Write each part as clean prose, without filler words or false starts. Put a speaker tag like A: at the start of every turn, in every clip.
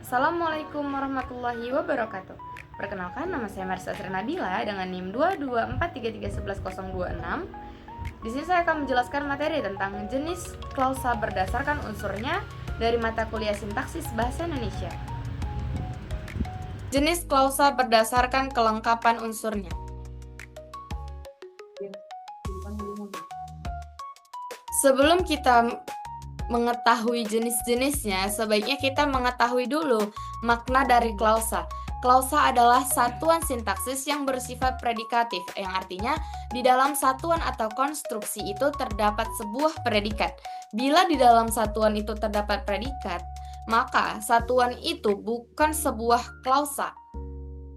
A: Assalamualaikum warahmatullahi wabarakatuh. Perkenalkan, nama saya Marisa Sri Nabila dengan NIM 22433111026. Di sini saya akan menjelaskan materi tentang jenis klausa berdasarkan unsurnya dari mata kuliah sintaksis bahasa Indonesia. Jenis klausa berdasarkan kelengkapan unsurnya. Sebelum kita mengetahui jenis-jenisnya, sebaiknya kita mengetahui dulu makna dari klausa. Klausa adalah satuan sintaksis yang bersifat predikatif, yang artinya di dalam satuan atau konstruksi itu terdapat sebuah predikat. Bila di dalam satuan itu terdapat predikat, maka satuan itu bukan sebuah klausa.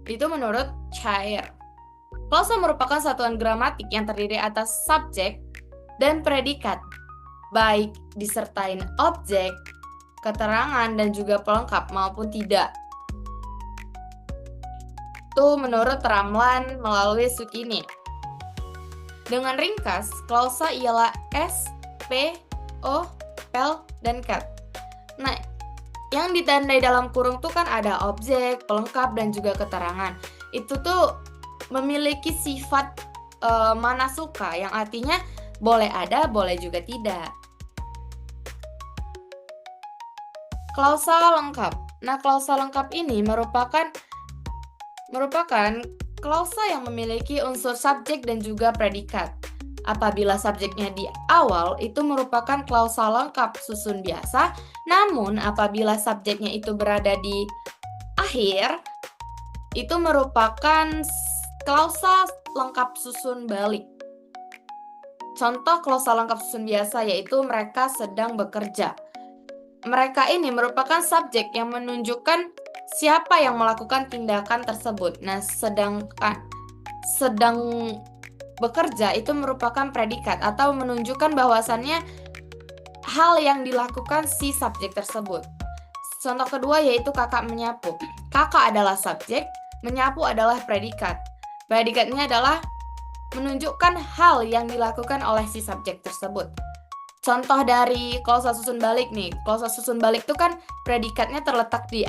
A: Itu menurut Chair. Klausa merupakan satuan gramatik yang terdiri atas subjek dan predikat, baik disertain objek, keterangan, dan juga pelengkap maupun tidak. Itu menurut Ramlan melalui Sukini. Dengan ringkas, klausa ialah S, P, O, Pel, dan Cat. Nah, yang ditandai dalam kurung tuh kan ada objek, pelengkap, dan juga keterangan. Itu tuh memiliki sifat mana suka, yang artinya boleh ada, boleh juga tidak. Klausa lengkap. Nah, klausa lengkap ini merupakan klausa yang memiliki unsur subjek dan juga predikat. Apabila subjeknya di awal, itu merupakan klausa lengkap susun biasa, namun apabila subjeknya itu berada di akhir, itu merupakan klausa lengkap susun balik. Contoh klausa lengkap susun biasa yaitu mereka sedang bekerja. Mereka ini merupakan subjek yang menunjukkan siapa yang melakukan tindakan tersebut. Nah, sedang bekerja itu merupakan predikat atau menunjukkan bahwasannya hal yang dilakukan si subjek tersebut. Contoh kedua yaitu kakak menyapu. Kakak adalah subjek, menyapu adalah predikat. Predikatnya adalah menunjukkan hal yang dilakukan oleh si subjek tersebut. Contoh dari klausa susun balik nih. Klausa susun balik itu kan predikatnya terletak di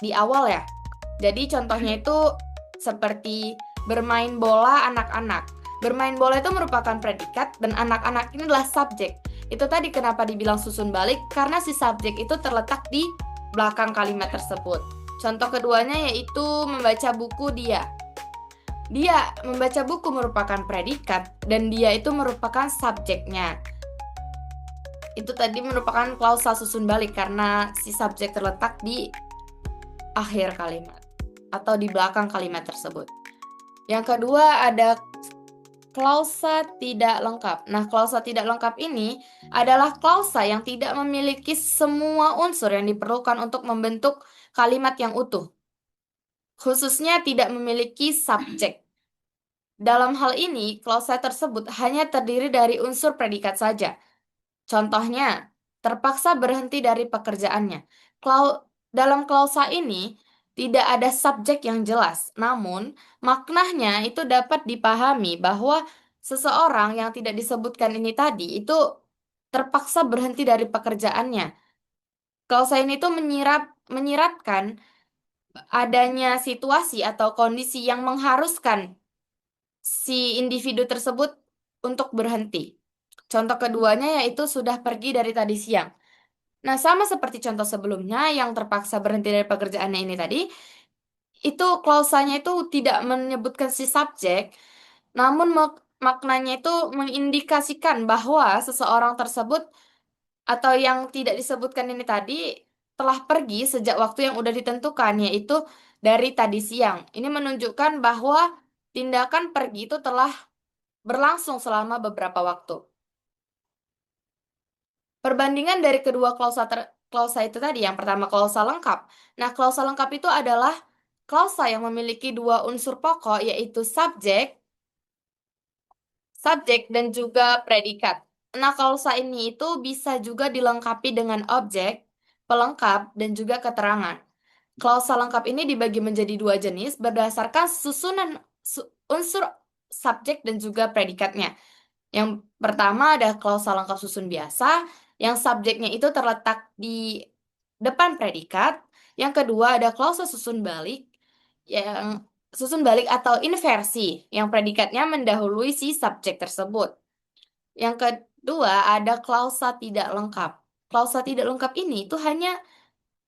A: awal ya. Jadi contohnya itu seperti bermain bola anak-anak. Bermain bola itu merupakan predikat dan anak-anak ini adalah subjek. Itu tadi kenapa dibilang susun balik, karena si subjek itu terletak di belakang kalimat tersebut. Contoh keduanya yaitu membaca buku dia. Dia membaca buku merupakan predikat dan dia itu merupakan subjeknya. Itu tadi merupakan klausa susun balik karena si subjek terletak di akhir kalimat atau di belakang kalimat tersebut. Yang kedua ada klausa tidak lengkap. Nah, klausa tidak lengkap ini adalah klausa yang tidak memiliki semua unsur yang diperlukan untuk membentuk kalimat yang utuh. Khususnya tidak memiliki subjek. Dalam hal ini, klausa tersebut hanya terdiri dari unsur predikat saja. Contohnya, terpaksa berhenti dari pekerjaannya. Dalam klausa ini tidak ada subjek yang jelas, namun maknanya itu dapat dipahami bahwa seseorang yang tidak disebutkan ini tadi itu terpaksa berhenti dari pekerjaannya. Klausa ini tuh menyiratkan adanya situasi atau kondisi yang mengharuskan si individu tersebut untuk berhenti. Contoh keduanya yaitu sudah pergi dari tadi siang. Nah, sama seperti contoh sebelumnya yang terpaksa berhenti dari pekerjaannya ini tadi, itu klausanya itu tidak menyebutkan si subjek, namun maknanya itu mengindikasikan bahwa seseorang tersebut atau yang tidak disebutkan ini tadi telah pergi sejak waktu yang sudah ditentukan, yaitu dari tadi siang. Ini menunjukkan bahwa tindakan pergi itu telah berlangsung selama beberapa waktu. Perbandingan dari kedua klausa itu tadi, yang pertama klausa lengkap. Nah, klausa lengkap itu adalah klausa yang memiliki dua unsur pokok, yaitu subjek dan juga predikat. Nah, klausa ini itu bisa juga dilengkapi dengan objek, pelengkap, dan juga keterangan. Klausa lengkap ini dibagi menjadi dua jenis berdasarkan susunan unsur subjek dan juga predikatnya. Yang pertama ada klausa lengkap susun biasa, yang subjeknya itu terletak di depan predikat, Yang kedua ada klausa susun balik atau inversi yang predikatnya mendahului si subjek tersebut. Yang kedua ada klausa tidak lengkap. Klausa tidak lengkap ini itu hanya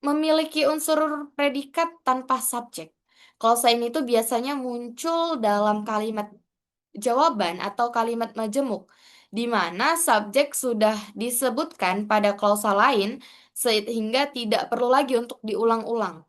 A: memiliki unsur predikat tanpa subjek. Klausa ini tuh biasanya muncul dalam kalimat jawaban atau kalimat majemuk, di mana subjek sudah disebutkan pada klausa lain sehingga tidak perlu lagi untuk diulang-ulang.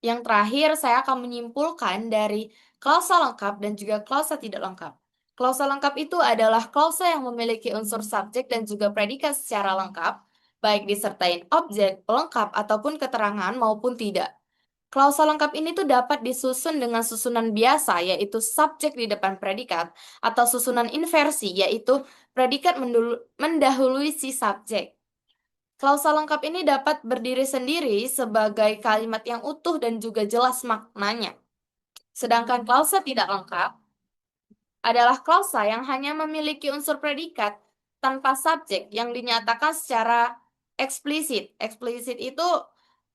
A: Yang terakhir, saya akan menyimpulkan dari klausa lengkap dan juga klausa tidak lengkap. Klausa lengkap itu adalah klausa yang memiliki unsur subjek dan juga predikat secara lengkap, baik disertai objek, pelengkap, ataupun keterangan maupun tidak. Klausa lengkap ini tuh dapat disusun dengan susunan biasa, yaitu subjek di depan predikat, atau susunan inversi, yaitu predikat mendahului si subjek. Klausa lengkap ini dapat berdiri sendiri sebagai kalimat yang utuh dan juga jelas maknanya. Sedangkan klausa tidak lengkap adalah klausa yang hanya memiliki unsur predikat tanpa subjek yang dinyatakan secara eksplisit. Eksplisit itu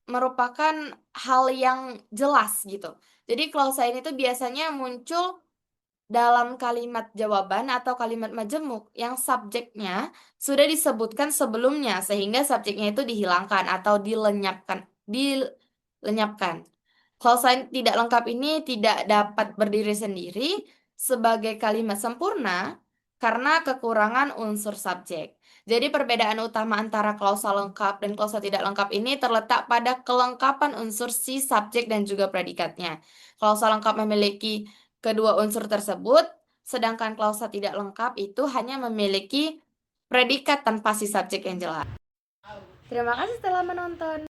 A: merupakan hal yang jelas gitu. Jadi klausa ini tuh biasanya muncul dalam kalimat jawaban atau kalimat majemuk yang subjeknya sudah disebutkan sebelumnya sehingga subjeknya itu dihilangkan atau dilenyapkan. Klausa tidak lengkap ini tidak dapat berdiri sendiri sebagai kalimat sempurna karena kekurangan unsur subjek. Jadi perbedaan utama antara klausa lengkap dan klausa tidak lengkap ini terletak pada kelengkapan unsur si subjek dan juga predikatnya. Klausa lengkap memiliki kedua unsur tersebut, sedangkan klausa tidak lengkap itu hanya memiliki predikat tanpa si subjek yang jelas. Terima kasih telah menonton.